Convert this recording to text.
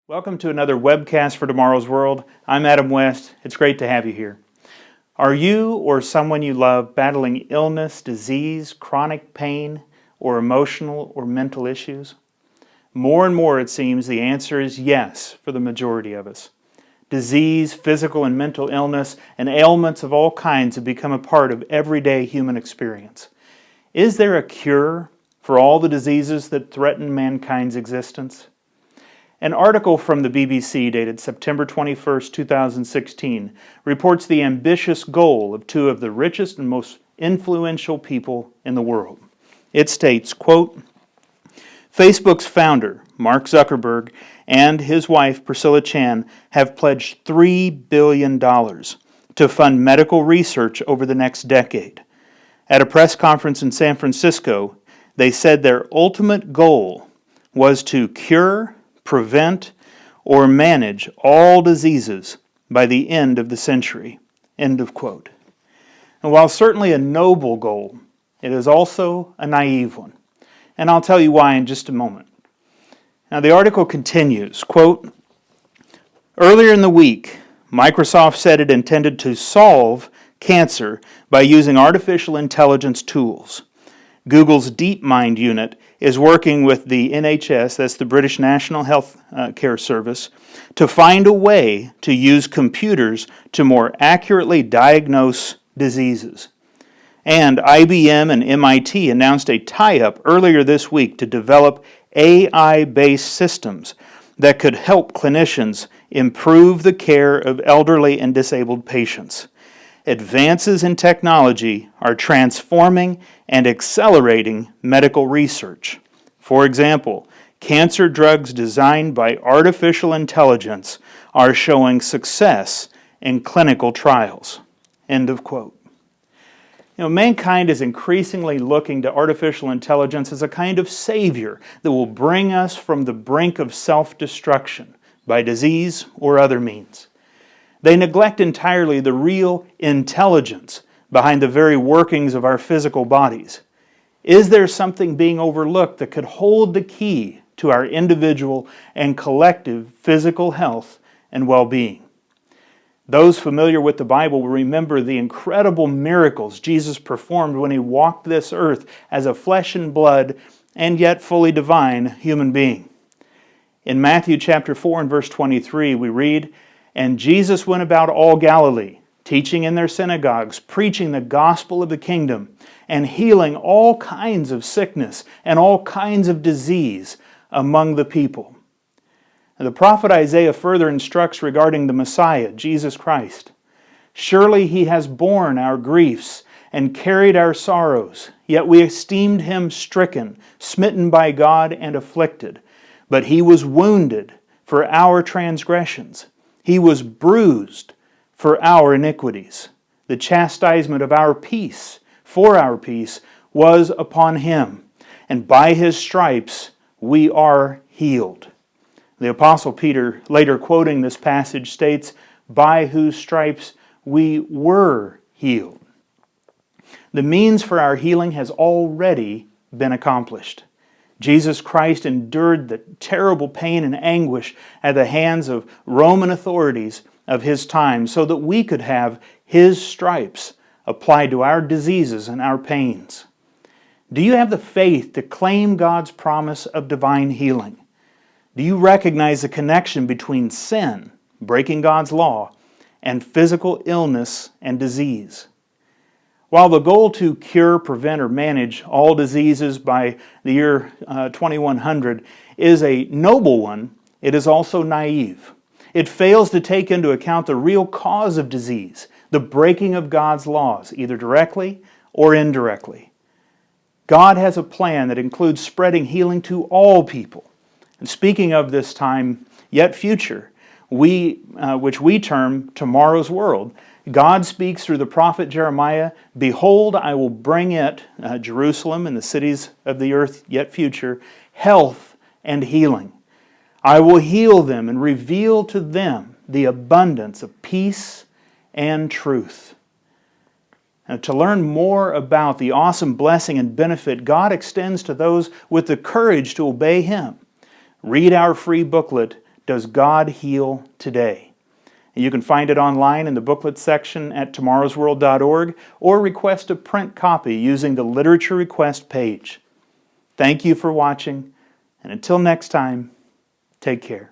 Welcome to another webcast for Tomorrow's World. I'm Adam West. It's great to have you here. Are you or someone you love battling illness, disease, chronic pain, or emotional or mental issues? More and more, it seems, the answer is yes for the majority of us. Disease, physical and mental illness, and ailments of all kinds have become a part of everyday human experience. Is there a cure for all the diseases that threaten mankind's existence? An article from the BBC dated September 21, 2016 reports the ambitious goal of two of the richest and most influential people in the world. It states, quote, Facebook's founder, Mark Zuckerberg, and his wife, Priscilla Chan, have pledged $3 billion to fund medical research over the next decade. At a press conference in San Francisco, they said their ultimate goal was to cure, prevent, or manage all diseases by the end of the century. End of quote. And while certainly a noble goal, it is also a naive one. And I'll tell you why in just a moment. Now the article continues, quote, earlier in the week, Microsoft said it intended to solve cancer by using artificial intelligence tools. Google's DeepMind unit is working with the NHS, that's the British National Health Care Service, to find a way to use computers to more accurately diagnose diseases. And IBM and MIT announced a tie-up earlier this week to develop AI-based systems that could help clinicians improve the care of elderly and disabled patients. Advances in technology are transforming and accelerating medical research. For example, cancer drugs designed by artificial intelligence are showing success in clinical trials. End of quote. Mankind is increasingly looking to artificial intelligence as a kind of savior that will bring us from the brink of self-destruction by disease or other means. They neglect entirely the real intelligence behind the very workings of our physical bodies. Is there something being overlooked that could hold the key to our individual and collective physical health and well-being? Those familiar with the Bible will remember the incredible miracles Jesus performed when he walked this earth as a flesh and blood and yet fully divine human being. In Matthew chapter 4 and verse 23 we read, and Jesus went about all Galilee, teaching in their synagogues, preaching the gospel of the kingdom, and healing all kinds of sickness and all kinds of disease among the people. And the prophet Isaiah further instructs regarding the Messiah, Jesus Christ. Surely he has borne our griefs and carried our sorrows, yet we esteemed him stricken, smitten by God, and afflicted. But he was wounded for our transgressions. He was bruised for our iniquities. The chastisement of our peace, for our peace, was upon him. And by his stripes we are healed. The Apostle Peter, later quoting this passage, states, by whose stripes we were healed. The means for our healing has already been accomplished. Jesus Christ endured the terrible pain and anguish at the hands of Roman authorities of his time so that we could have his stripes applied to our diseases and our pains. Do you have the faith to claim God's promise of divine healing? Do you recognize the connection between sin, breaking God's law, and physical illness and disease? While the goal to cure, prevent, or manage all diseases by the year 2100 is a noble one, it is also naive. It fails to take into account the real cause of disease, the breaking of God's laws, either directly or indirectly. God has a plan that includes spreading healing to all people. And speaking of this time yet future, which we term tomorrow's world, God speaks through the prophet Jeremiah, behold, I will bring it, Jerusalem and the cities of the earth yet future, health and healing. I will heal them and reveal to them the abundance of peace and truth. Now, to learn more about the awesome blessing and benefit God extends to those with the courage to obey Him, read our free booklet, Does God Heal Today? And you can find it online in the booklet section at tomorrowsworld.org or request a print copy using the literature request page. Thank you for watching, and until next time, take care.